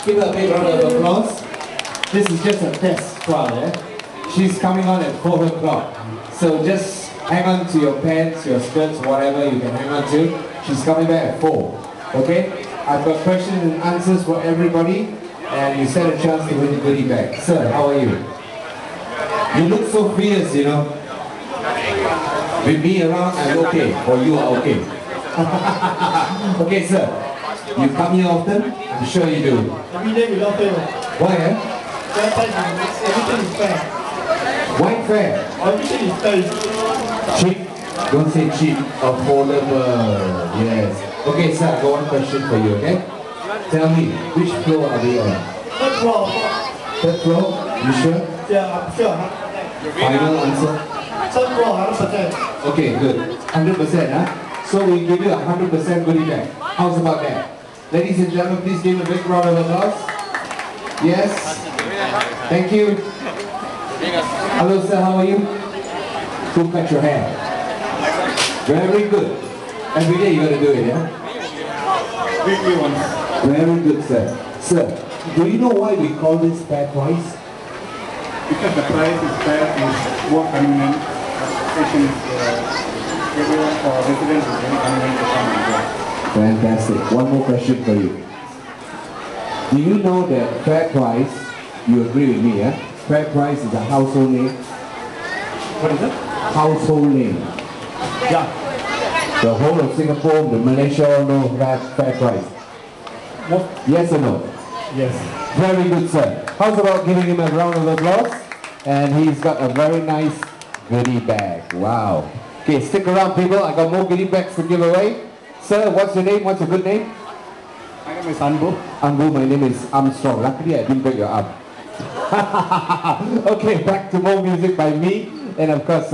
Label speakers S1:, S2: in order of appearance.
S1: Give her a big round of applause. This is just a test crowd, eh? She's coming on at 4 o'clock. So just hang on to your pants, your skirts, whatever you can hang on to. She's coming back at 4. Okay? I've got questions and answers for everybody, and you stand a chance to win the goodie bag. Sir, how are you? You look so fierce, you know. With me around, I'm okay, or you are okay. Okay, sir. You come here often? I'm sure you do.
S2: Every day without fail.
S1: Why, eh?
S2: Everything is fair.
S1: Why fair?
S2: Everything is fair.
S1: Cheap? Don't say cheap. Affordable. Yes. Okay, sir, I got one question for you, okay? Tell me, which floor are we on?
S2: Third floor.
S1: Third floor? You sure?
S2: Yeah, I'm sure.
S1: Final answer?
S2: Third floor, 100%.
S1: Okay, good. 100%, huh? So we give you a 100% goodie bag. How's about that? Ladies and gentlemen, please give a big round of applause. Yes? Thank you. Hello, sir, how are you? Who cut your hair? Very good. Every day you gotta do it, yeah?
S2: Weekly ones.
S1: Very good, sir. Sir, do you know why we call this fair price?
S2: Because the price is fair and more convenient. Station is everyone for residents is very convenient to come and go.
S1: Fantastic. One more question for you. Do you know that Fair Price, you agree with me, yeah? Fair Price is a household name?
S2: What is it?
S1: Household name.
S2: Yeah.
S1: The whole of Singapore, the Malaysia all know Fair Price.
S2: What?
S1: Yes or no?
S2: Yes.
S1: Very good, sir. How's about giving him a round of applause? And he's got a very nice goodie bag. Wow. Okay, stick around, people. I got more goodie bags to give away. Sir, what's your name? What's your good name?
S2: My name is Anbu.
S1: Anbu, my name is Armstrong. Luckily, I didn't break your arm. Okay, back to more music by me. And of course,